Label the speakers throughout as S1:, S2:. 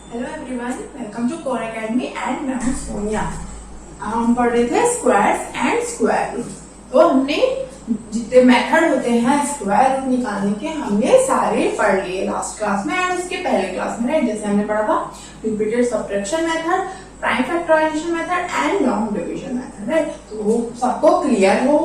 S1: Hello everyone, welcome to Core Academy and मैं हूं सोनिया। हम पढ़ रहे थे स्क्वायर्स एंड स्क्वायर रूट। तो हमने जितने मेथड होते हैं स्क्वायर रूट निकालने के हमने सारे पढ़ लिए लास्ट क्लास में एंड उसके पहले क्लास में, राइट। जैसे हमने पढ़ा था repeated subtraction method, prime factorisation method and long division method, right. तो वो सबको क्लियर हो।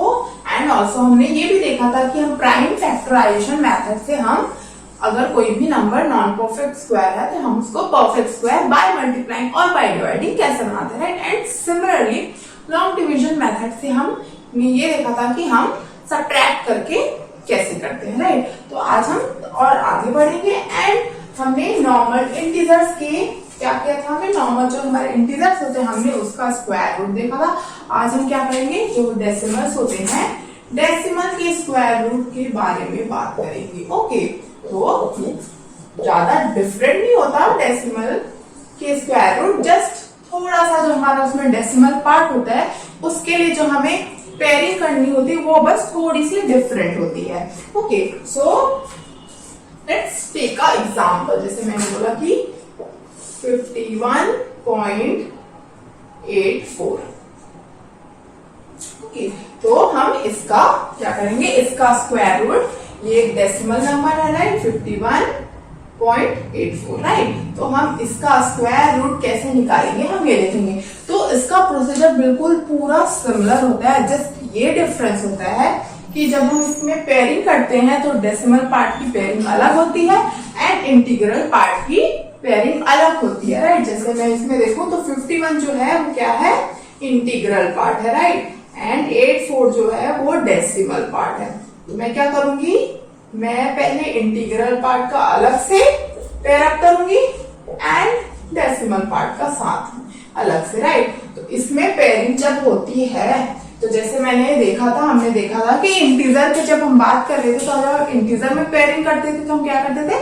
S1: एंड ऑल्सो हमने ये भी देखा था कि हम प्राइम फैक्टराइजेशन मेथड से हम अगर कोई भी नंबर नॉन परफेक्ट स्क्वायर है तो हम उसको परफेक्ट स्क्वायर बाय मल्टीप्लाइंग और बाय डिवाइडिंग कैसे बनाते हैं, right. And similarly long division method से हमने ये देखा था कि हम सब्ट्रैक्ट करके कैसे करते हैं, राइट। तो आज हम और आगे बढ़ेंगे एंड हमने नॉर्मल इंटीजर्स के क्या किया था, हमने नॉर्मल जो हमारे इंटीजर्स होते हैं हमने उसका स्क्वायर रूट देखा था। आज हम क्या करेंगे, जो डेसिमल्स होते हैं डेसिमल के स्क्वायर रूट के बारे में बात करेंगे। ओके, तो ज्यादा डिफरेंट नहीं होता डेसिमल के स्क्वायर रूट, जस्ट थोड़ा सा जो हमारा उसमें डेसिमल पार्ट होता है उसके लिए जो हमें पेयरिंग करनी होती है वो बस थोड़ी सी डिफरेंट होती है। Okay, so let's take a example. जैसे मैंने बोला कि 51.84। ओके, तो हम इसका क्या करेंगे, इसका स्क्वायर रूट, ये एक डेसिमल नंबर है, राइट, 51.84, राइट। तो हम इसका स्क्वायर रूट कैसे निकालेंगे हम ये देखेंगे। तो इसका प्रोसीजर बिल्कुल पूरा सिमिलर होता है, जस्ट ये डिफरेंस होता है कि जब हम इसमें पेयरिंग करते हैं तो डेसिमल पार्ट की पेयरिंग अलग होती है एंड इंटीग्रल पार्ट की पेयरिंग अलग होती है, राइट। जैसे मैं इसमें देखूं तो 51 जो है वो क्या है, इंटीग्रल पार्ट है, राइट। एंड 84 जो है वो डेसिमल पार्ट है। तो मैं क्या करूंगी, मैं पहले इंटीग्रल पार्ट का अलग से पेयर अप करूंगी एंड डेसिमल पार्ट का साथ अलग से, राइट। तो इसमें पेयरिंग जब होती है तो जैसे मैंने देखा था, हमने देखा था कि इंटीजर के जब हम बात कर रहे थे तो जब इंटीजर में पेयरिंग करते थे तो हम क्या करते थे,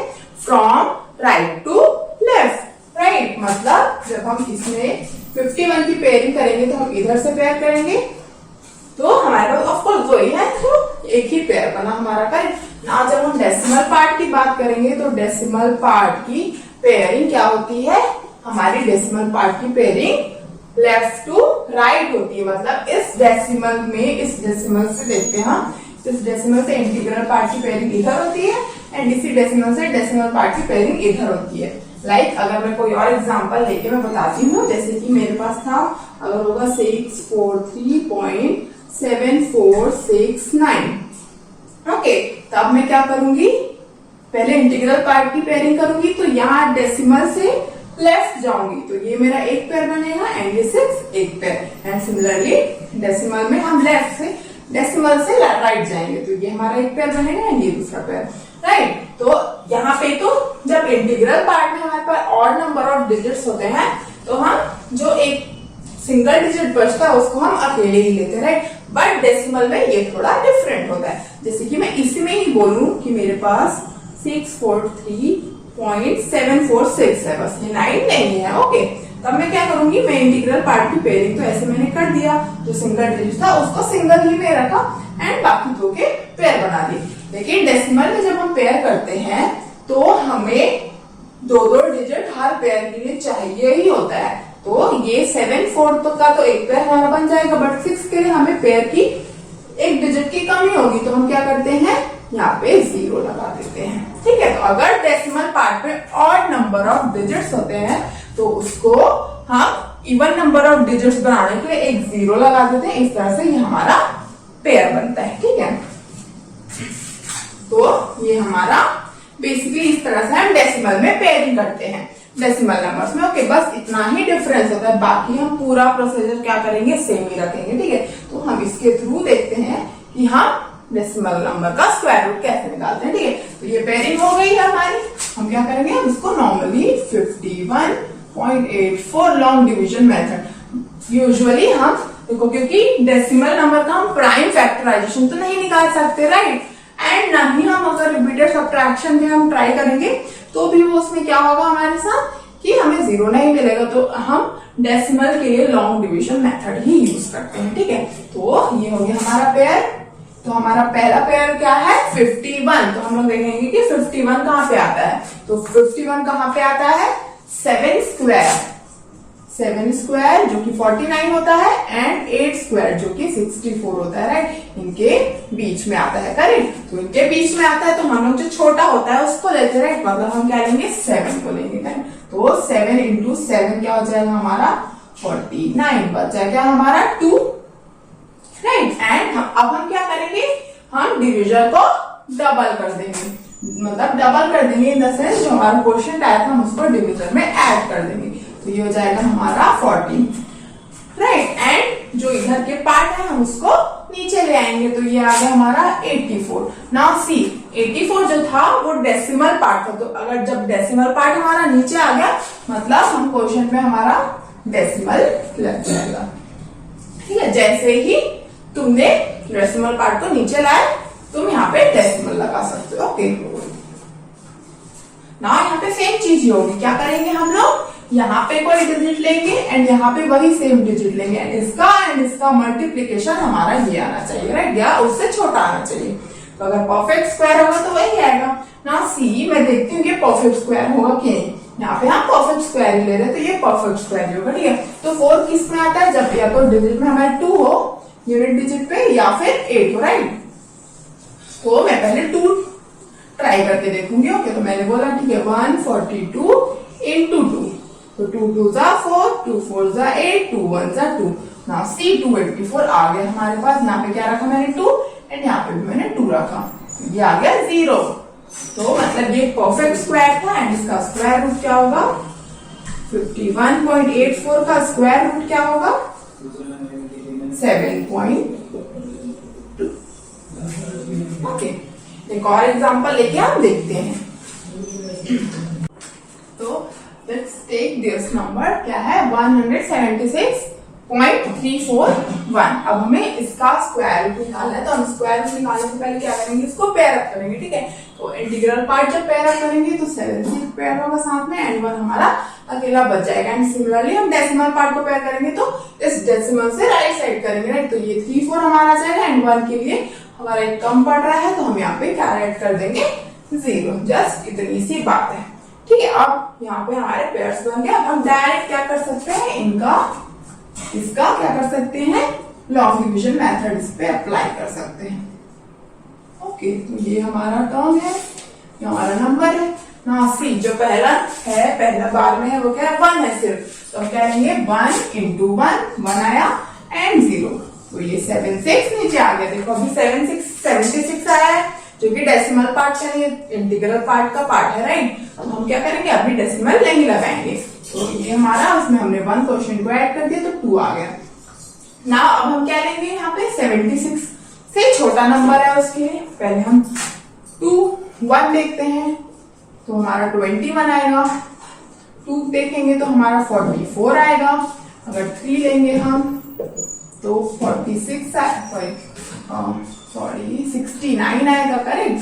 S1: from right to left, right. मतलब जब हम इसमें 51 की पेयरिंग करेंगे तो हम इधर से पेयर करेंगे तो हमारे पास ऑफ कोर्स वही है, तो एक ही पेयर बना हमारा, करेक्ट ना। जब हम डेसिमल पार्ट की बात करेंगे तो डेसिमल पार्ट की पेयरिंग क्या होती है, हमारी डेसिमल पार्ट की पेयरिंग लेफ्ट टू राइट होती है। मतलब इस डेसिमल में, इस डेसिमल से देखते हैं हम, इस डेसिमल से इंटीग्रल पार्ट की पेयरिंग इधर होती है एंड इसी डेसिमल से डेसिमल पार्ट की पेयरिंग इधर होती है। लाइक अगर मैं कोई और एग्जांपल लेके मैं बताती हूँ, जैसे कि मेरे पास था, अगर होगा 643.7469। ओके, तब मैं क्या करूंगी, पहले इंटीग्रल पार्ट की पेयरिंग करूंगी तो यहाँ डेसिमल से लेफ्ट जाऊंगी तो ये मेरा एक पेयर बनेगा एंड ये सिर्फ एक पेयर। एंड सिमिलरली डेसिमल में हम लेफ्ट से डेसिमल से राइट जाएंगे तो ये हमारा एक पेयर बनेगा एंड ये दूसरा पेयर, राइट। तो यहाँ पे तो जब इंटीग्रल पार्ट में हमारे पास ऑड नंबर ऑफ डिजिट्स होते हैं तो हम जो एक सिंगल डिजिट बचता है उसको हम अकेले ही लेते हैं, राइट। बट डेसिमल में ये थोड़ा डिफरेंट होता है। जैसे कि मैं इसमें ही बोलूं कि मेरे पास 643.746 है, बस ये 9 नहीं है। ओके, तब मैं क्या करूंगी, मैं इंटीग्रल पार्ट की पेयरिंग तो ऐसे मैंने कर दिया, जो सिंगल डिजिट था उसको सिंगल ही में रखा एंड बाकी दो के पेयर बना दिए। लेकिन डेसिमल में जब हम पेयर करते हैं तो हमें दो डिजिट हर पेयर के लिए चाहिए ही होता है। तो ये 7/4 का तो एक पेयर हमारा बन जाएगा, बट 6 के लिए हमें पेयर की एक डिजिट की कमी होगी तो हम क्या करते हैं, यहाँ पे 0 लगा देते हैं, ठीक है। तो अगर डेसिमल पार्ट में ऑड नंबर ऑफ डिजिट्स होते हैं तो उसको हम इवन नंबर ऑफ डिजिट्स बनाने के लिए एक 0 लगा देते हैं। इस तरह से ये हमारा पेयर बनता है, ठीक है। तो ये हमारा बेसिकली इस तरह से हम डेसिमल में पेयरिंग करते हैं डेसिमल नंबर्स में। ओके, बस इतना ही डिफरेंस होता है, बाकी हम पूरा प्रोसीजर क्या करेंगे, सेम ही रखेंगे, ठीक है। तो हम इसके थ्रू देखते हैं कि हम डेसिमल नंबर का स्क्वायर रूट कैसे निकालते हैं, ठीक है। तो ये पेयरिंग हो गई है हमारी, हम क्या करेंगे, हम इसको normally 51.84 long division method usually हम देखो, क्योंकि डेसिमल नंबर का हम प्राइम फैक्टराइजेशन तो नहीं निकाल सकते, राइट। एंड ना ही हम अगर रिपीटेड सब्ट्रैक्शन में हम ट्राई करेंगे तो भी वो उसमें क्या होगा हमारे साथ कि हमें 0 नहीं मिलेगा। तो हम डेसिमल के लिए लॉन्ग डिवीजन मेथड ही यूज करते हैं, ठीक है। तो ये हो गया हमारा पेयर। तो हमारा पहला पेयर क्या है, 51। तो हम लोग देखेंगे कि 51 कहाँ पे आता है। तो 51 कहाँ पे आता है, 7 स्क्वायर, 7 स्क्वायर जो कि 49 होता है एंड 8 स्क्वायर जो कि 64 होता है, राइट। इनके बीच में आता है, करेक्ट। तो इनके बीच में आता है तो हम लोग जो छोटा होता है उसको लेते हैं, राइट। मतलब हम क्या लेंगे, 7 को लेंगे, करेक्ट। तो 7 इंटू 7 क्या हो जाएगा हमारा 49, बच जाएगा हमारा 2, राइट। एंड अब हम क्या करेंगे, हम डिविजन को डबल कर देंगे, मतलब डबल कर देंगे इन द सेंस जो हमारा क्वेश्चन आया था हम उसको डिविजन में ऐड कर देंगे। तो ये हो जाएगा हमारा 14, राइट। एंड जो इधर के पार्ट है हम उसको नीचे ले आएंगे, तो ये आ गया हमारा 84। नाउ सी 84 जो था वो डेसिमल पार्ट था, तो अगर जब डेसिमल पार्ट हमारा नीचे आ गया मतलब हम क्वेश्चन में हमारा डेसिमल लग जाएगा, ठीक है। जैसे ही तुमने डेसिमल पार्ट को नीचे लाए तुम यहाँ पे डेसिमल लगा सकते हो, ओके। ना यहाँ पे सेम चीज ही होगी, क्या करेंगे हम लोग, यहाँ पे कोई डिजिट लेंगे एंड यहाँ पे वही सेम डिजिट लेंगे एंड इसका मल्टीप्लीकेशन हमारा ये आना चाहिए, राइट, या उससे छोटा आना चाहिए। तो अगर परफेक्ट स्क्वायर होगा तो वही आएगा ना। सी मैं देखती हूँ कि परफेक्ट स्क्वायर होगा कि नहीं, यहाँ पे हम परफेक्ट स्क्वायर ही ले रहे हैं तो ये परफेक्ट स्क्वायर होगा, ठीक है। तो 4 किस में आता है, जब या तो डिजिट में हमारे 2 हो यूनिट डिजिट पे या फिर 8 हो, राइट। तो मैं पहले 2 ट्राई करके देखूंगी, ओके। तो मैंने बोला ठीक है 142 इंटू 2, तो 2 2 जा 4, 2 4 जा 8, 2 1 जा 2। नाउ सी 284 आ गया हमारे पास। यहाँ पे क्या रखा मैंने 2 एंड यहाँ पे भी मैंने 2 रखा, ये आ गया 0। तो मतलब ये परफेक्ट स्क्वायर था एंड इसका स्क्वायर रूट क्या होगा, 51.84 का स्क्वायर रूट क्या होगा 7.2, ओके। एक और एग्जांपल लेके हम देखते हैं। तो लेट्स टेक दिस नंबर, क्या है 176.341। अब हमें इसका स्क्वायर रूट निकालना है, तो हम स्क्वायर रूट निकालने से पहले क्या करेंगे, इसको पेयर अप करेंगे, ठीक है। तो इंटीग्रल पार्ट जब पेयर अप करेंगे तो 7 से पेयर होगा साथ में एंड 1 हमारा अकेला बच जाएगा। एंड सिमिलरली हम डेसिमल पार्ट को पेयर करेंगे तो इस डेसिमल से राइट साइड करेंगे, राइट। तो ये 3 4 हमारा जाएगा एंड 1 के लिए हमारा एक कम पड़ रहा है तो हम यहाँ पे क्या ऐड कर देंगे 0, जस्ट इतनी सी बात है, ठीक है। अब यहाँ पे हमारे पेयर्स बन गए। अब हम डायरेक्ट क्या कर सकते हैं, इसका क्या कर सकते हैं, लॉन्ग डिवीजन मेथड इस पे अप्लाई कर सकते हैं, ओके। तो ये हमारा टर्म है, ये हमारा नंबर है ना। सी जो पहला बार में है वो क्या है 1 है सिर्फ, तो हम क्या लेंगे 1 इंटू 1 आया एंड 0, तो ये 76 नीचे आ गया। देखो अभी 76 आया है जो कि डेसिमल पार्ट का ये इंटीग्रल पार्ट का पार्ट है, राइट। तो हम क्या करेंगे अभी डेसिमल नहीं लगाएंगे, तो ये हमारा उसमें हमने 1 क्वेश्चन को ऐड कर दिया तो 2 आ गया ना। अब हम क्या लेंगे यहाँ पे 76 से छोटा नंबर है उसके लिए पहले हम 1 देखते हैं तो हमारा 21 आएगा, 2 देखेंगे तो हमारा 44 आएगा, अगर 3 लेंगे हम तो 69 आएगा, करेक्ट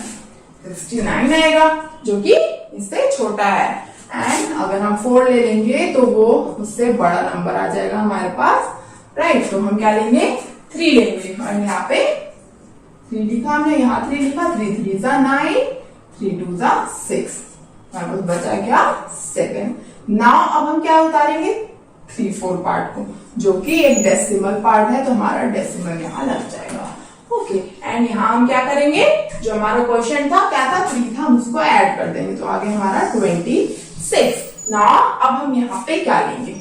S1: 69 आएगा जो कि इससे छोटा है। एंड अगर हम 4 ले लेंगे तो वो उससे बड़ा नंबर आ जाएगा हमारे पास, राइट। तो हम क्या लेंगे 3 लेंगे और यहाँ पे 3 लिखा हमने, यहाँ 3 लिखा, 3 3 जा 9, 3 2 जा 6, हमारे पास बचा क्या 7। नाउ अब हम क्या उतारेंगे 3 4 पार्ट को जो कि एक डेसिमल पार्ट है, तो हमारा डेसिमल यहाँ लग जाएगा, ओके। एंड यहाँ हम क्या करेंगे, जो हमारा क्वेश्चन था क्या था 3 था, हम उसको ऐड कर देंगे तो आगे हमारा 26। नाउ अब हम यहाँ पे क्या लेंगे,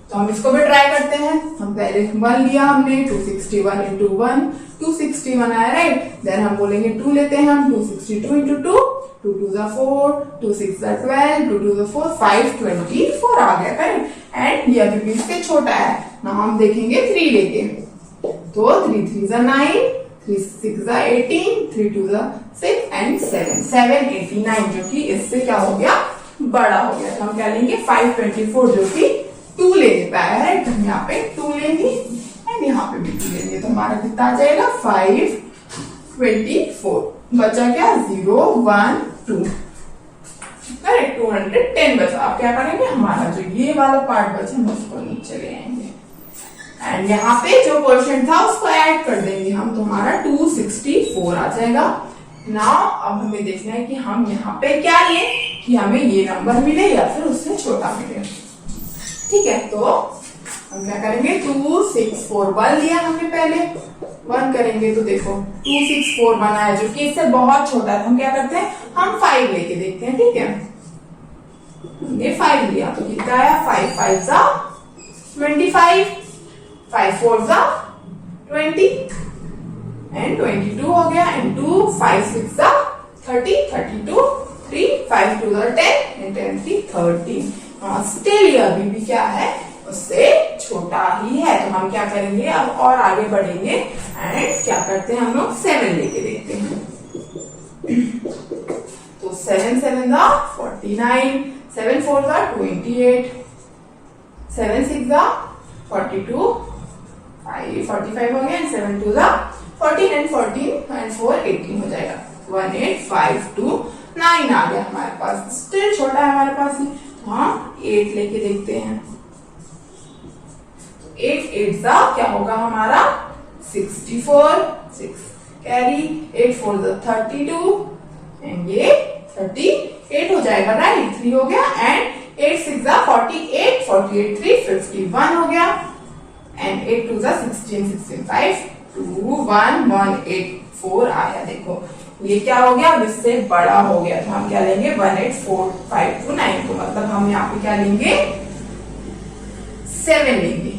S1: तो हम इसको भी ट्राई करते हैं। हम पहले 1 लिया हमने, 261 इंटू 1 261 आया, राइट। देन हम बोलेंगे 2 लेते हैं हम, 262 इंटू 2, 2 2 जा 4, 2 6 जा 12, 2 2 जा 4, 524 आ गया, करेक्ट। एंड ये अभी भी इससे छोटा है ना, हम देखेंगे 3 लेके, तो 3 3 जा 9, 3 6 जा 18, 3 2 जा 6 एंड 789 जो कि इससे क्या हो गया बड़ा हो गया। तो हम क्या लेंगे 524 जो कि 2 लेने पे आया है, तो हम यहाँ पे 2 लेंगे एंड यहाँ पे भी 2 लेंगे, तो हमारा कितना आ जाएगा 524, बचा क्या 0 1 2, करेक्ट 210 बचा। आप क्या करेंगे हमारा जो ये वाला पार्ट बचा हम उसको नीचे ले आएंगे एंड यहाँ पे जो क्वेश्चन था उसको ऐड कर देंगे हम, तो हमारा 264 आ जाएगा। नाउ अब हमें देखना है कि हम यहाँ पे क्या लें कि हमें ये नंबर मिले या फिर उससे छोटा मिले। ठीक है, तो हम क्या करेंगे, 2 6 4 1 लिया हमने पहले, 1 करेंगे तो देखो 2 6 4 बना है जो कि इससे बहुत छोटा है। हम क्या करते हैं, हम 5 लेके देखते हैं। ठीक है, ये 5 लिया तो कितना आया, 5 5 जा 25, 5 4 जा 20 एंड 22 हो गया, एंड 2 5 6 जा 30, 32, 3 5 2 10 एंड 10 3 30। स्टिल ये अभी भी क्या है, उससे छोटा ही है। तो हम क्या करेंगे, अब और आगे बढ़ेंगे एंड क्या करते हैं, हम लोग 7 लेके देखते हैं। तो 7 7 जा 49, 7 4 जा 28, 7 6 जा 42, 5 45 हो गया, 7 2 जा 14 एंड 14 एंड 4 18 हो जाएगा। 1 8 5 2 9 आ गया हमारे पास, स्टिल छोटा है हमारे पास ही। तो हम 8 लेके देखते हैं। 8 8 जा क्या होगा हमारा, 64, 6 कैरी, 8 4 जा 32 एंड ये 38 हो जाएगा, राइट। 3 हो गया, एंड 8 6 जा 48, 48 3 51 हो गया, एंड 8 2 जा 16, 16 5 2 1 1 8 4 आया। देखो ये क्या हो गया, इससे बड़ा हो गया। तो हम क्या लेंगे, 1 8 4 5 2 9 को, मतलब हम यहाँ पे क्या लेंगे, 7 लेंगे।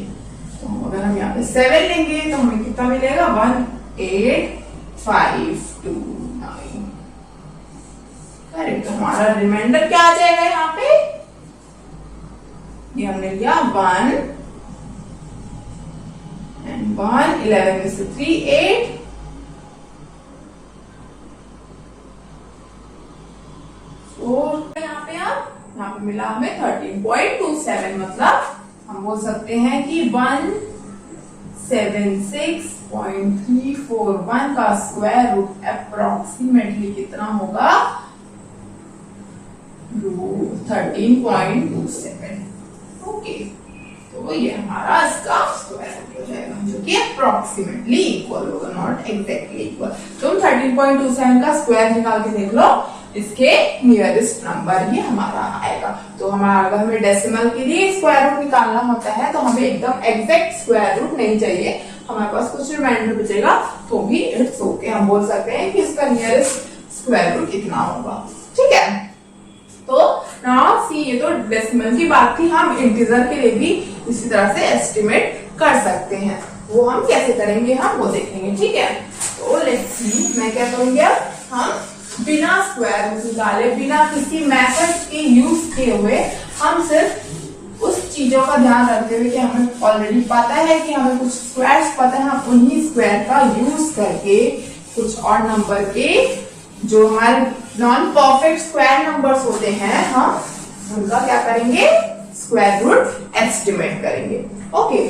S1: तो अगर हम यहाँ पे 7 लेंगे तो हमें कितना मिलेगा, 1 8 5 2 9। करेक्ट। तो हमारा रिमाइंडर क्या आ जाएगा यहाँ पे, ये हमने लिया 1 एंड 1 11 में से 3 8 4, यहाँ पे मिला हमें 13.27, मतलब हम बोल सकते हैं कि 176.341 का स्क्वायर रूट अप्रोक्सीमेटली कितना होगा, 13.27। ओके, तो ये हमारा इसका स्क्वायर रूट हो जाएगा, जो कि अप्रोक्सीमेटली इक्वल होगा, नॉट एग्जैक्टली इक्वल। तुम 13.27 का स्क्वायर निकाल के देख लो, इसके नियरेस्ट नंबर ही हमारा आएगा। तो हमारा अगर हमें डेसिमल के लिए स्क्वायर रूट निकालना होता है तो हमें एकदम एग्जैक्ट स्क्वायर रूट नहीं चाहिए, हमारे पास कुछ रिमाइंडर बचेगा तो भी इट्स ओके। हम बोल सकते हैं कि इसका नियरेस्ट स्क्वायर रूट इतना होगा। ठीक है, तो नाउ सी, ये तो डेसिमल की बात थी, हम इंटीजर के लिए भी इसी तरह से एस्टिमेट कर सकते हैं। वो हम कैसे करेंगे, हम वो देखेंगे। ठीक है, तो लेट्स सी, मैं क्या करूंगी, हम बिना स्क्वायर रूट निकाले, बिना किसी मेथड के यूज किए हुए, हम सिर्फ उस चीजों का ध्यान रखते हुए कि हमें ऑलरेडी पता है कि हमें कुछ स्क्वायर्स पता है, हम उन्हीं स्क्वायर का यूज करके कुछ और नंबर के जो हमारे नॉन परफेक्ट स्क्वायर नंबर्स होते हैं, हम उनका क्या करेंगे, स्क्वायर रूट एस्टिमेट करेंगे। ओके,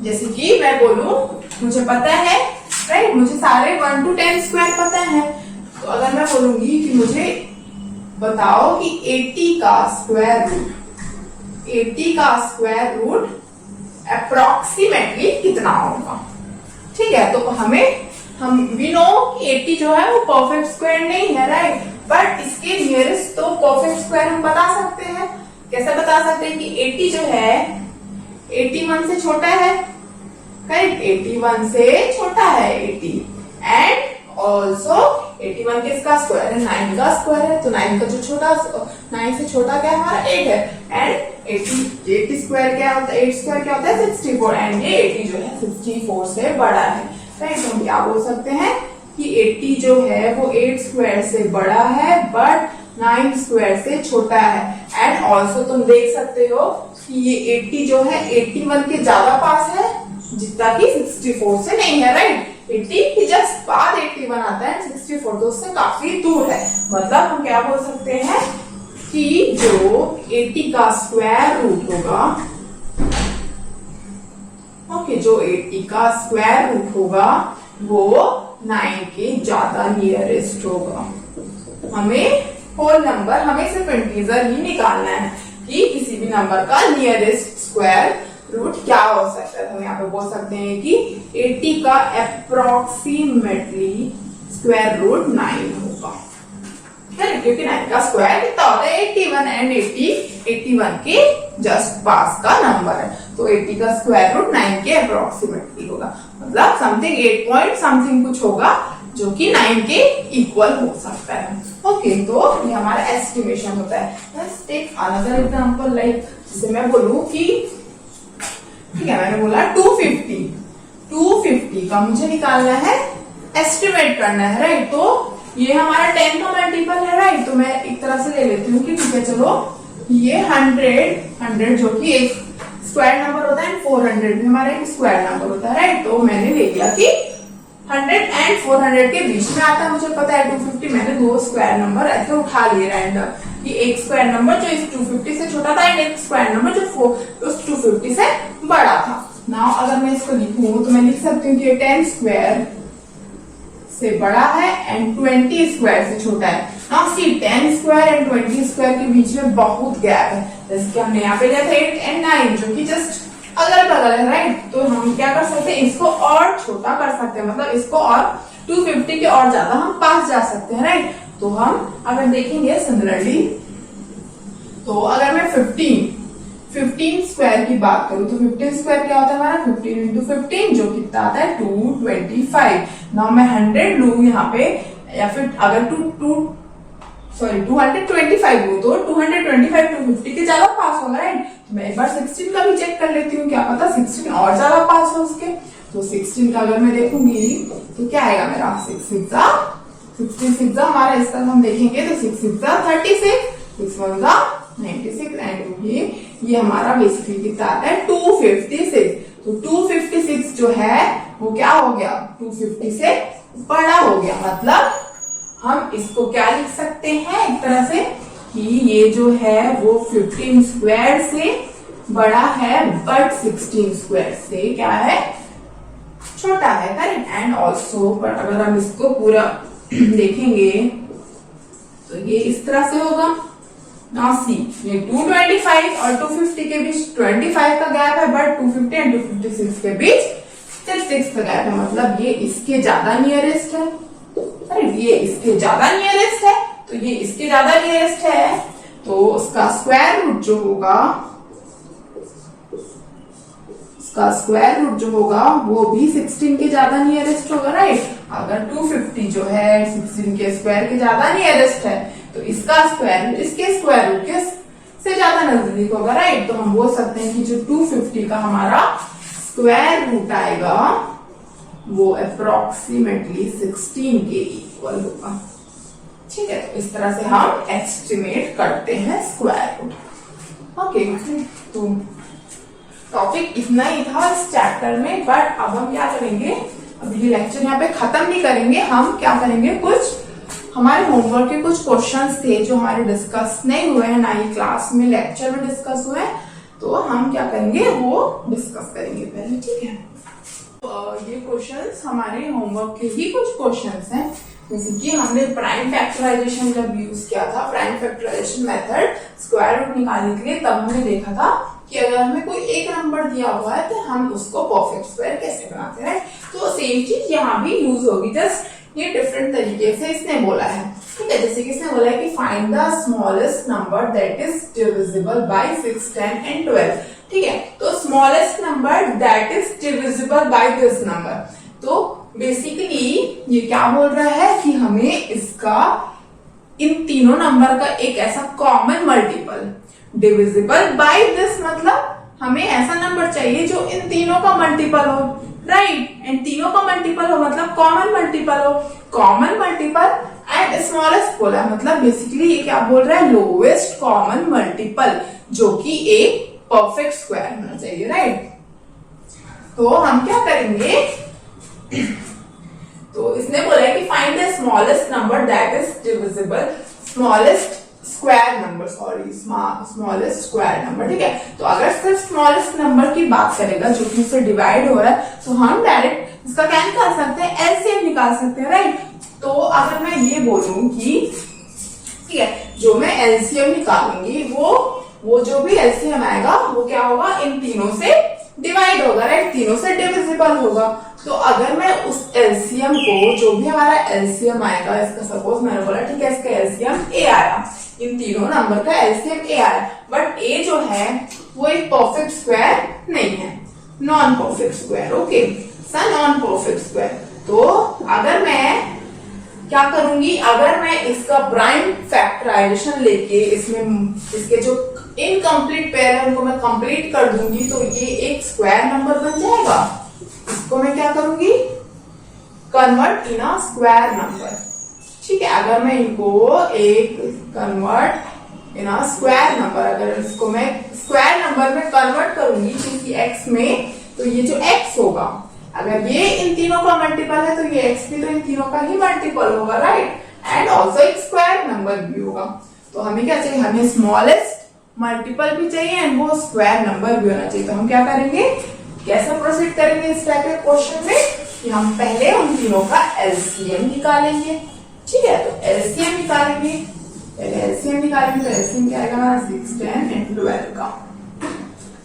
S1: जैसे कि मैं बोलूं, मुझे पता है, राइट, मुझे सारे 1 to 10 स्क्वायर पता है। तो अगर मैं बोलूंगी कि मुझे बताओ कि 80 का स्क्वायर रूट अप्रोक्सीमेटली कितना होगा। ठीक है, तो हम वी नो कि 80 जो है वो परफेक्ट स्क्वायर नहीं है, राइट, बट इसके नियरेस्ट तो परफेक्ट स्क्वायर हम बता सकते हैं। कैसे बता सकते हैं कि 80 जो है 81 से छोटा है, करेक्ट, 81 से छोटा है 80, एंड ऑल्सो 81 किसका स्क्वायर है, 9 का स्क्वायर है। तो 9 का जो छोटा, 9 से छोटा क्या है हमारा 8 है, एंड 80 स्क्वायर क्या होता है, 8 स्क्वायर क्या होता है 64, एंड ये 80 जो है 64 से बड़ा है। राइट, तो हम क्या बोल सकते हैं कि 80 जो है वो 8 स्क्वायर से बड़ा है बट 9 स्क्वायर से छोटा है। एंड ऑल्सो तुम देख सकते हो कि ये 80 जो है 81 के ज्यादा पास है जितना कि 64 से नहीं है, राइट। 80 के जस्ट बाद 81 आता है, 64 तो उससे काफी दूर है। मतलब हम क्या बोल सकते हैं कि जो 80 का स्क्वायर रूट होगा, ओके, जो 80 का स्क्वायर रूट होगा वो 9 के ज्यादा नियरेस्ट होगा। हमें होल नंबर, हमें सिर्फ इंटीजर ही निकालना है कि किसी भी नंबर का नियरेस्ट स्क्वायर रूट क्या हो सकता है। तो हम यहाँ पे बोल सकते हैं कि 80 का अप्रोक्सीमेटली स्क्वायर रूट 9 होगा। है, क्योंकि 9 का स्क्वायर कितना होता है 81 एंड 81 के जस्ट पास का नंबर है, तो 80 का स्क्वायर रूट 9 के अप्रोक्सीमेटली होगा, मतलब समथिंग 8 पॉइंट समथिंग कुछ होगा जो कि 9 के इक्वल हो सकता है। ओके, तो ये हमारा एस्टिमेशन होता है। Let's take another example, like जैसे मैं बोलूं कि ठीक है, मैंने बोला 250 का मुझे निकालना है, एस्टिमेट करना है, राइट। तो ये हमारा 10 का मल्टीपल है, राइट। तो मैं एक तरह से ले लेती हूँ कि ठीक है चलो ये 100 जो कि एक स्क्वायर नंबर होता है, 400 भी हमारा एक स्क्वायर नंबर होता है, राइट। तो मैंने ले लिया कि 100 एंड 400 के बीच में आता है, मुझे पता है 250, मैंने दो स्क्वायर नंबर ऐसे उठा लिए रैंडम, कि एक स्क्वायर नंबर जो इस 250 से छोटा था एंड एक स्क्वायर नंबर जो उस 250 से बड़ा था। नाउ अगर मैं इसको लिखूं तो मैं लिख सकती हूँ कि 10 स्क्वायर से बड़ा है एंड 20 स्क्वायर से छोटा है। Now see 10 square and 20 square के बीच में बहुत गैप है, जैसे कि हमने यहाँ पे लिया था 8 एंड 9 जो कि जस्ट अगल बगल है, राइट। तो हम क्या कर सकते हैं, इसको और छोटा कर सकते हैं, मतलब इसको और 250 के और ज्यादा हम पास जा सकते हैं, राइट। तो हम अगर देखेंगे सिमिलरली, तो अगर मैं 15 स्क्वायर की बात करूं तो 15 स्क्वायर क्या होता है हमारा 15 इंटू 15 जो कितना आता है 225। नाउ मैं 100 लू यहाँ पे, या फिर अगर 225 लू तो 225 250 के ज्यादा पास होगा, राइट। तो मैं एक बार 16 का भी चेक कर लेती हूँ, क्या पता 16 और ज्यादा पास हो उसके। तो 16 का अगर मैं देखूंगी तो क्या आएगा मेरा 66 हमारा, इसका हम देखेंगे तो 66 36, 61 96 एंड ये हमारा बेसिकली कितना आता है 256। तो 256 जो है वो क्या हो गया 250 से बड़ा हो गया, मतलब हम इसको क्या लिख सकते हैं एक तरह से कि ये जो है वो 15 स्क्वायर से बड़ा है बट 16 स्क्वायर से क्या है छोटा है, करेक्ट। एंड ऑल्सो पर अगर हम इसको पूरा देखेंगे तो ये इस तरह से होगा। नाउ सी ये 225 और 250 के बीच 25 का गैप है, बट 250 एंड 256 के बीच सिर्फ 6 का गैप है, मतलब ये इसके ज्यादा नियरेस्ट है, राइट। ये इसके ज्यादा नियरेस्ट है, तो ये इसके ज्यादा नियरेस्ट है, तो उसका स्क्वायर रूट जो होगा वो भी 16 के ज्यादा नियरेस्ट होगा, राइट। अगर 250 जो है 16 के स्क्वायर के ज्यादा नियरेस्ट है तो इसका स्क्वायर रूट इसके स्क्वायर रूट के से ज्यादा नजदीक होगा, राइट। तो हम बोल सकते हैं कि जो 250 का हमारा स्क्वायर रूट आएगा वो अप्रोक्सीमेटली 16 के इक्वल होगा, ठीक है। तो इस तरह से हम एस्टिमेट करते हैं स्क्वायर रूट। ओके, तो टॉपिक इतना ही था इस चैप्टर में, बट अब हम क्या करेंगे, अभी ये लेक्चर यहाँ पे खत्म नहीं करेंगे, हम क्या करेंगे कुछ हमारे होमवर्क के कुछ क्वेश्चंस थे जो हमारे डिस्कस नहीं हुए हैं, ना ही क्लास में लेक्चर में डिस्कस हुए हैं, तो हम क्या करेंगे वो डिस्कस करेंगे पहले, ठीक है। तो ये क्वेश्चंस हमारे होमवर्क के ही कुछ क्वेश्चंस हैं, जैसे कि हमने प्राइम फैक्टराइजेशन जब यूज किया था, prime factorisation method square root निकालने के लिए, तब हमने देखा था कि अगर हमें कोई एक नंबर दिया हुआ है तो हम उसको परफेक्ट स्क्वायर कैसे बनाते हैं, तो सेम चीज यहाँ भी यूज होगी, जस्ट ये डिफरेंट तरीके से इसने बोला है, ठीक है। जैसे कि इसने बोला है कि find the smallest number that is divisible by 6, 10 and 12, ठीक है। तो smallest number that is divisible by this number, तो बेसिकली ये क्या बोल रहा है कि हमें इसका इन तीनों नंबर का एक ऐसा common multiple, divisible by this मतलब हमें ऐसा नंबर चाहिए जो इन तीनों का मल्टीपल हो, राइट। एंड तीनों का मल्टीपल हो मतलब कॉमन मल्टीपल हो, कॉमन मल्टीपल एंड स्मॉलेस्ट बोला मतलब बेसिकली ये क्या बोल रहा है लोवेस्ट कॉमन मल्टीपल जो कि एक परफेक्ट स्क्वायर होना चाहिए, राइट। तो हम क्या करेंगे, तो इसने बोला है कि find the smallest number that is divisible, smallest square number, smallest square number, ठीक है। तो अगर सिर्फ स्मॉलेस्ट नंबर की बात करेगा जो कि उससे डिवाइड हो रहा है, तो हम डायरेक्ट इसका क्या निकाल सकते हैं एलसीएम निकाल सकते हैं, राइट। तो अगर मैं ये बोलूं कि ठीक है जो मैं एलसीएम निकालूंगी वो जो भी एलसीएम आएगा वो क्या होगा इन तीनों से डिवाइड होगा, राइट, तीनों से डिविजिबल होगा। तो अगर मैं उस एलसीएम को, जो भी हमारा एलसीएम आएगा, इसका सपोज मैंने बोला ठीक है इसका एलसीएम ए आया, इन तीनों नंबर का एलसीएम ए आया, बट ए जो है वो एक परफेक्ट स्क्वायर नहीं है, non perfect square. Okay, non perfect square. तो अगर मैं क्या करूंगी, अगर मैं इसका प्राइम फैक्टराइजेशन लेके इसमें इसके जो इनकम्प्लीट पेयर है उनको मैं कंप्लीट कर दूंगी, तो ये एक स्क्वायर नंबर बन जाएगा। इसको मैं क्या करूंगी, convert in a square number. ठीक है, अगर मैं इनको एक convert in a square number, अगर इसको मैं स्क्वायर नंबर में कन्वर्ट करूंगी किसी एक्स में, तो ये जो एक्स होगा, अगर ये इन तीनों का मल्टीपल है तो ये एक्स भी तो इन तीनों का ही मल्टीपल होगा, राइट, एंड ऑल्सो एक स्क्वायर नंबर भी होगा। तो हमें क्या चाहिए, हमें स्मॉलेस्ट मल्टीपल भी चाहिए एंड वो स्क्वायर नंबर भी होना चाहिए। तो हम क्या करेंगे, कैसे प्रोसीड करेंगे इस टाइप के क्वेश्चन में, कि हम पहले उन तीनों का एलसीएम निकालेंगे। ठीक है, तो एलसीएम निकालेंगे, पहले एलसीएम निकालेंगे, तो एलसीएम क्या आएगा हमारा 6, 10 एंड 12 का।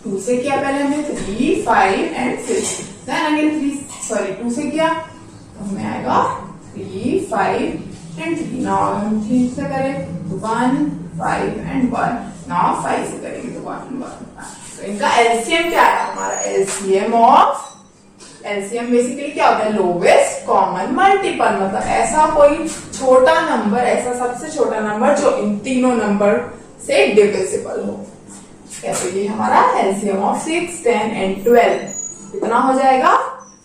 S1: 2 से किया पहले हमने 3, 5 एंड 6, देन अगेन 2 से किया तो हमें आएगा 3, 5 एंड 3। नाउ हम 3 से करें तो 1, 5 एंड 1। नाउ 5 से करेंगे तो 1, 1। तो इनका एलसीएम क्या है, हमारा एलसीएम बेसिकली क्या होता है, लोवेस्ट कॉमन मल्टीपल, मतलब ऐसा कोई छोटा नंबर, ऐसा सबसे छोटा नंबर जो इन तीनों नंबर से डिविजिबल हो। तो ये हमारा एलसीएम ऑफ 6, 10 एंड 12 कितना हो जाएगा,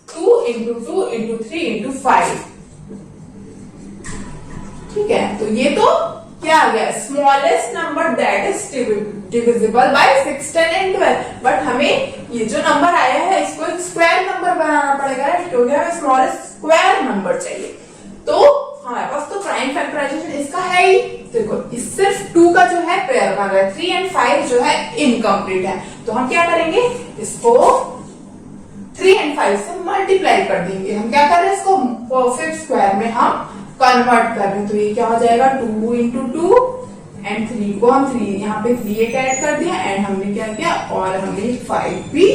S1: 2 इंटू 2 इंटू 3 इंटू 5। ठीक है, तो ये तो क्या आ गया, smallest number that is divisible by 6, 10 and 12। But हमें ये जो नंबर आया है इसको एक स्क्वायर नंबर बनाना पड़ेगा, क्योंकि हमें स्मॉलेस्ट स्क्वायर नंबर चाहिए। तो हमारे पास तो प्राइम फैक्टराइजेशन इसका है ही, देखो इस सिर्फ 2 का जो है पेयर बन रहा है, 3 एंड 5 जो है इनकम्प्लीट है। तो हम क्या करेंगे, इसको 3 एंड 5 से मल्टीप्लाई कर देंगे। हम क्या कर रहे हैं, इसको परफेक्ट स्क्वायर में हम कन्वर्ट कर रहे हैं। तो ये क्या हो जाएगा, 2 इंटू 2 एंड 3 को हम 3 यहाँ पे 3 एक ऐड कर दिया एंड हमने क्या किया, और हमने 5 भी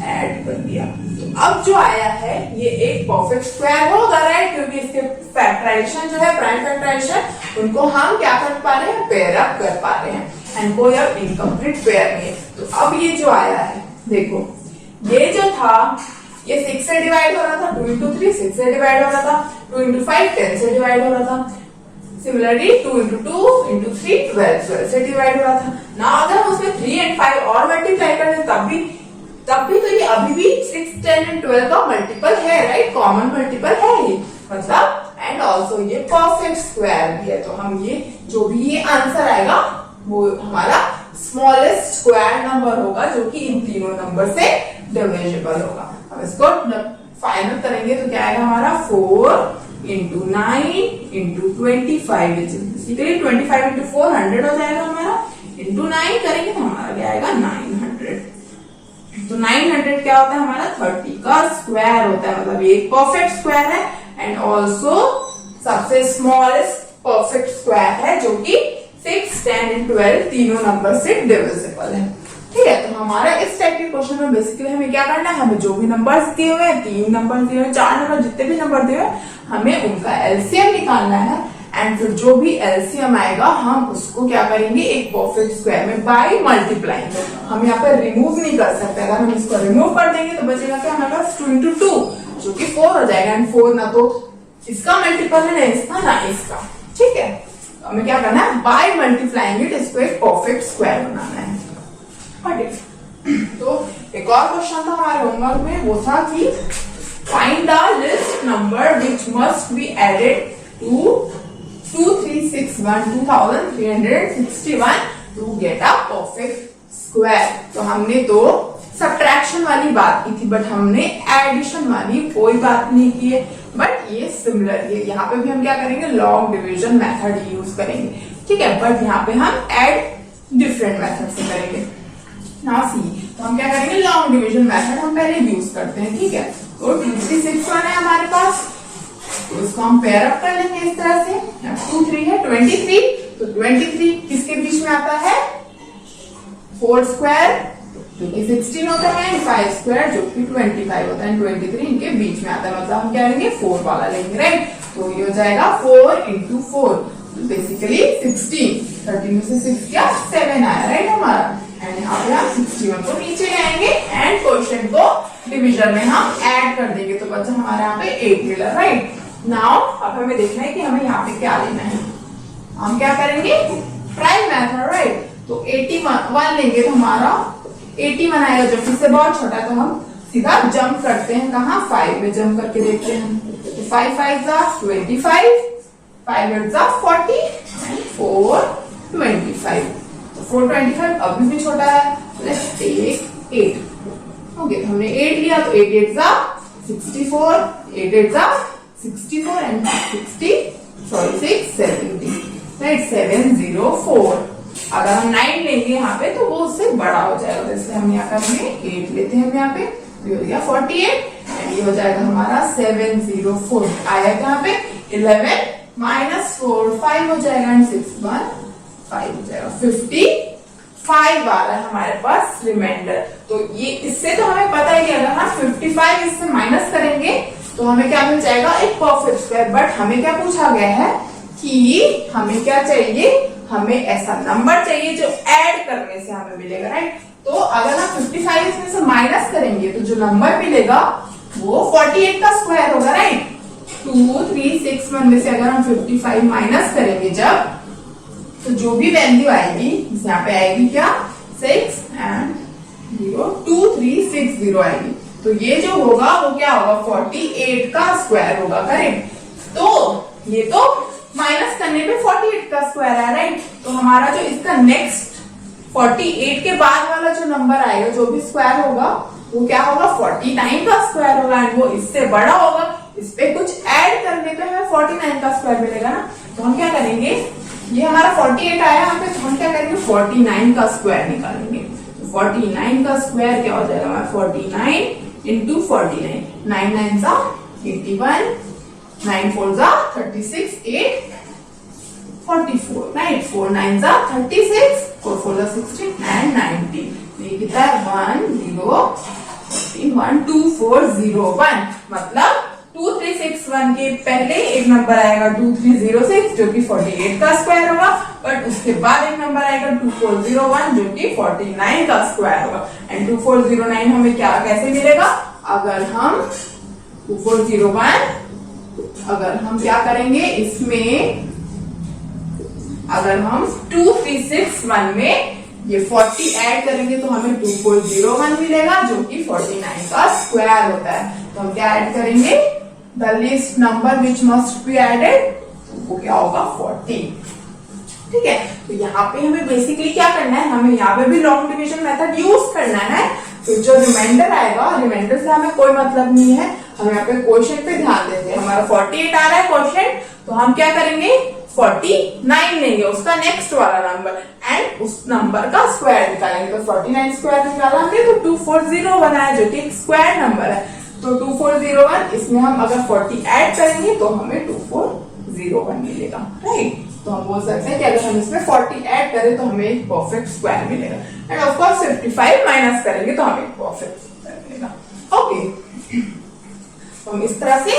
S1: ऐड कर दिया। तो अब जो आया है ये एक परफेक्ट स्क्वायर होगा, राइट, क्योंकि इसके फैक्टराइजेशन जो है, प्राइम फैक्टराइजेशन, उनको हम क्या कर पा रहे हैं, पेयर अप कर पा रहे हैं एंड कोई अब इनकम्प्लीट पेयर नहीं है। तो अब ये जो आया है, देखो ये जो था ये 6 से डिवाइड हो रहा था, 2 इंटू 3 6 से डिवाइड हो रहा था, 2 इंटू 5 10 से डिवाइड हो रहा था, सिमिलरली 2 इंटू 2 इंटू 3 12 से डिवाइड हो रहा था ना। अगर हम उसमें 3 एंड 5 और मल्टीप्लाई कर दें तब भी तो ये अभी भी 6, 10 एंड 12 का मल्टीपल है, राइट, कॉमन मल्टीपल है ये, मतलब एंड ऑल्सो ये परफेक्ट स्क्वायर भी है। तो हम ये जो भी ये आंसर आएगा वो हमारा स्मॉलेस्ट स्क्वायर नंबर होगा, जो कि इन तीनों नंबर से डिविजिबल होगा। अब इसको फाइनल करेंगे तो क्या आएगा हमारा, 4 इंटू 9 इंटू 25, बेसिकली 25 इंटू 4 100 हो जाएगा हमारा, इंटू 9 करेंगे तो हमारा क्या आएगा 900। तो 900 क्या होता है हमारा, 30 का स्क्वायर होता है, मतलब ये परफेक्ट स्क्वायर है एंड ऑल्सो सबसे स्मॉलेस्ट परफेक्ट स्क्वायर है, जो कि 6, 10 एंड 12 तीनों नंबर से डिविजिबल है। ठीक है, तो हमारा इस टाइप के क्वेश्चन में बेसिकली हमें क्या करना है, हमें जो भी नंबर्स दिए हुए हैं, 3 नंबर दिए हुए, 4 नंबर, जितने भी नंबर दिए हुए, हमें उनका एलसीएम निकालना है एंड फिर जो भी एलसीएम आएगा हम उसको क्या करेंगे, एक परफेक्ट स्क्वायर में बाय मल्टीप्लाइंग। हम यहाँ पे रिमूव नहीं कर सकते, अगर हम इसको रिमूव कर देंगे तो बचेगा क्या हमारे पास, 2 इंटू 2 जो कि 4 हो जाएगा एंड 4 ना तो इसका मल्टीपल है, ना इसका ना इसका। ठीक है, तो हमें क्या करना है, बाय मल्टीप्लाइंग इट इसको एक परफेक्ट स्क्वायर बनाना है। तो एक और क्वेश्चन था हमारे होमवर्क में, वो था कि find the least number which must be added to 2361 2361 to get a perfect square. तो हमने तो सब्ट्रैक्शन वाली बात की थी, बट हमने एडिशन वाली कोई बात नहीं की है, बट ये सिमिलर है। यहाँ पे भी हम क्या करेंगे, लॉन्ग डिवीजन मेथड यूज करेंगे। ठीक है, बट यहाँ पे हम ऐड डिफरेंट मेथड से करेंगे ना। सी तो हम क्या करेंगे, लॉन्ग डिवीजन मेथड हम पहले यूज करते हैं। ठीक है, तो 2361 है हमारे पास, तो इसको हम पेयर अप कर लेंगे इस तरह से। 2 3 है 23, तो 23 किसके बीच में आता है, 4 स्क्वायर जो कि 16 होता है, 5 स्क्वायर जो कि 25 होता है, 23 इनके बीच में आता है, मतलब हम क्या लेंगे 4 वाला लेंगे, राइट। तो ये हो जाएगा 4 into 4, बेसिकली 16, 13 में से 6 क्या 7 आया, राइट हमारा। एंड यहाँ पे हम 61 को नीचे ले आएंगे एंड क्वेश्चन को डिवीजन में हम ऐड कर देंगे, तो बच्चा हमारा यहाँ पे 8 मिला, राइट। नाउ अब हमें देखना है कि हमें यहाँ पे क्या लेना है। हम क्या करेंगे प्राइम मेथड, राइट। तो 81 लेंगे तो हमारा 81 आएगा, जो कि इससे बहुत छोटा है, तो हम सीधा जंप करते हैं, कहाँ 5 में जंप करके देखते हैं। तो 5 5 25, 5 8 40 एंड 4 25। तो 425 अभी भी छोटा है, लेट्स टेक 8। ओके, तो हमने 8 लिया, तो 8 8 64, 8 8 64 एंड 6 70, राइट, 704। अगर हम 9 लेंगे यहाँ पे तो वो उससे बड़ा हो जाएगा, तो इसलिए हम यहाँ करेंगे 8 लेते हैं हम यहाँ पे, तो हो गया 48 एंड ये हो जाएगा हमारा 704। आया यहाँ पे 11 माइनस 4 5 हो जाएगा एंड 6 1 5 हो जाएगा, 55 आ रहा है हमारे पास रिमाइंडर। तो ये इससे तो हमें पता है कि अगर हम 55 इससे माइनस करेंगे तो हमें क्या मिल जाएगा, एक परफेक्ट स्क्वायर। बट हमें क्या पूछा गया है कि हमें क्या चाहिए, हमें ऐसा नंबर चाहिए जो ऐड करने से हमें मिलेगा, राइट। तो अगर हम 55 इसमें से माइनस करेंगे तो जो नंबर मिलेगा वो 48 का स्क्वायर होगा, राइट। 2 3 6 1 में से अगर हम 55 माइनस करेंगे जब, तो जो भी वैल्यू आएगी यहाँ पे आएगी क्या 6 एंड 0 2 3 6 0 आएगी। तो ये जो होगा वो क्या होगा 48 का स्क्वायर होगा, करेक्ट। तो ये तो माइनस करने पे 48 का स्क्वायर है, राइट। तो हमारा जो इसका नेक्स्ट 48 के बाद वाला जो नंबर आएगा, जो भी स्क्वायर होगा वो क्या होगा 49 का स्क्वायर होगा एंड वो इससे बड़ा होगा। इस पे कुछ ऐड करने पे हमें 49 का स्क्वायर मिलेगा ना, तो हम क्या करेंगे, ये हमारा 48 आया यहाँ पे, तो हम क्या करेंगे 49 का स्क्वायर निकालेंगे। तो 49 का स्क्वायर क्या हो जाएगा हमारा 49 इंटू 49, 9 9 सा 81, 9 4 सा 36, 8 44, राइट। 4 9 सा 36, 4 4 सा 16 एंड 90। ये कितना है 1 0 1 2 4 0 1, मतलब 2 3 6 1 के पहले एक नंबर आएगा 2 3 0 6 जो कि 48 का स्क्वायर होगा, बट उसके बाद एक नंबर आएगा 2 4 0 1 जो कि 49 का स्क्वायर होगा। एंड 2 4 0 9 हमें क्या कैसे मिलेगा, अगर हम 2 4 0 1 अगर हम क्या करेंगे इसमें, अगर हम 2 3 6 1 में ये 40 ऐड करेंगे तो हमें 2 4 0 1 मिलेगा जो कि 49 का स्क्वायर होता है। तो हम क्या ऐड करेंगे, the least number which must be added, वो क्या होगा 40, ठीक है। तो यहाँ पे हमें बेसिकली क्या करना है, हमें यहाँ पे भी लॉन्ग डिवीजन मेथड यूज करना है। तो जो रिमाइंडर आएगा, रिमाइंडर से हमें कोई मतलब नहीं है, हम यहाँ पे क्वेश्चन पे ध्यान देंगे। हमारा 48 आ रहा है क्वेश्चन, तो हम क्या करेंगे 49 लेंगे उसका नेक्स्ट वाला नंबर एंड उस नंबर का स्क्वायर निकालेंगे। तो 49 स्क्वायर निकाला हमने तो 2401 आया जो कि एक स्क्वायर नंबर है। तो 2401 इसमें हम अगर 40 ऐड करेंगे तो हमें 2401 मिलेगा, राइट। तो हम बोल सकते हैं कि अगर हम इसमें 40 ऐड करें तो हमें एक परफेक्ट स्क्वायर मिलेगा एंड ऑफ कोर्स 55 माइनस करेंगे तो हमें एक परफेक्ट स्क्वायर मिलेगा। ओके, तो हम इस तरह से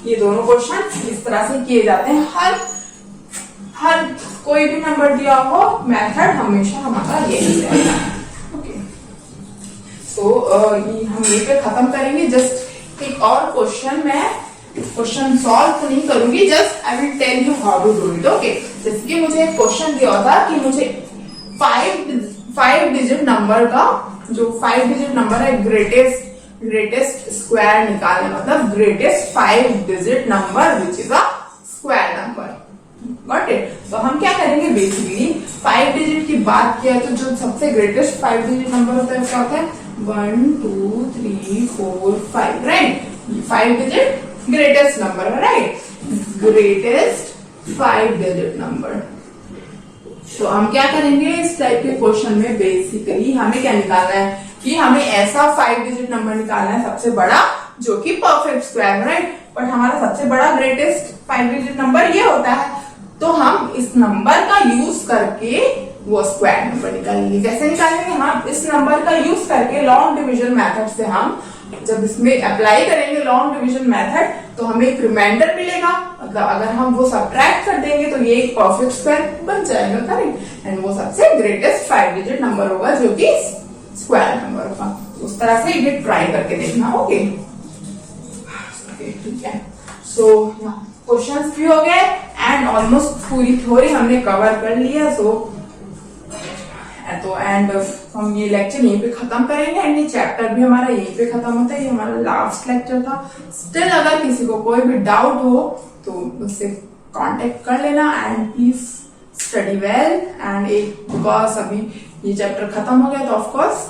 S1: ये दोनों क्वेश्चन इस तरह से किए जाते हैं। हर कोई भी नंबर दिया हो मेथड हमेशा हमारा यही रहेगा। ओके, तो हम ये पे खत्म करेंगे। जस्ट एक और क्वेश्चन, मैं क्वेश्चन सॉल्व तो नहीं करूंगी, just I will tell you how to do it. Okay, जैसे कि मुझे एक क्वेश्चन दिया था कि मुझे 5 डिजिट नंबर का, जो 5 डिजिट नंबर है ग्रेटेस्ट स्क्वायर निकालने, मतलब greatest 5 digit number which is a square number. Got it. तो हम क्या करेंगे, बेसिकली 5 डिजिट की बात किया तो जो सबसे ग्रेटेस्ट 5 डिजिट नंबर होता है क्या होता है 1 2 3 4 5, राइट। 5 डिजिट ग्रेटेस्ट नंबर है, राइट, ग्रेटेस्ट 5 डिजिट नंबर। तो हम क्या करेंगे इस टाइप के क्वेश्चन में, बेसिकली हमें क्या निकालना है कि हमें ऐसा 5 डिजिट नंबर निकालना है सबसे बड़ा जो कि परफेक्ट स्क्वायर, राइट। बट हमारा सबसे बड़ा ग्रेटेस्ट 5 डिजिट नंबर ये होता है, तो हम इस नंबर का यूज करके वो स्क्वायर नंबर निकालेंगे। कैसे निकालेंगे? हम इस नंबर का यूज करके लॉन्ग डिवीजन मेथड से हम जब इसमें अप्लाई करेंगे लॉन्ग डिवीजन मेथड, तो हमें एक रिमाइंडर मिलेगा। मतलब अगर हम वो सब्ट्रैक्ट कर देंगे तो ये एक परफेक्ट स्क्वायर बन जाएगा, करेक्ट। एंड वो सबसे ग्रेटेस्ट 5 डिजिट नंबर होगा जो कि स्क्वायर नंबर होगा। उस तरह से ये ट्राई करके देखना। ओके ठीक है। सो क्वेश्चंस भी हो गए एंड ऑलमोस्ट पूरी थ्योरी हमने कवर कर लिया। तो एंड हम ये लेक्चर यहीं पे खत्म करेंगे एंड ये चैप्टर भी हमारा यहीं पे खत्म होता है। ये हमारा लास्ट लेक्चर था। स्टिल अगर किसी को कोई भी डाउट हो तो मुझसे कांटेक्ट कर लेना and please study well. And because अभी ये चैप्टर खत्म हो गया तो ऑफ कोर्स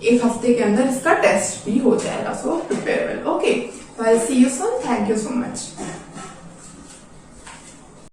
S1: एक हफ्ते के अंदर इसका टेस्ट भी हो जाएगा। So prepare well. Okay, I see you soon. Thank you so much.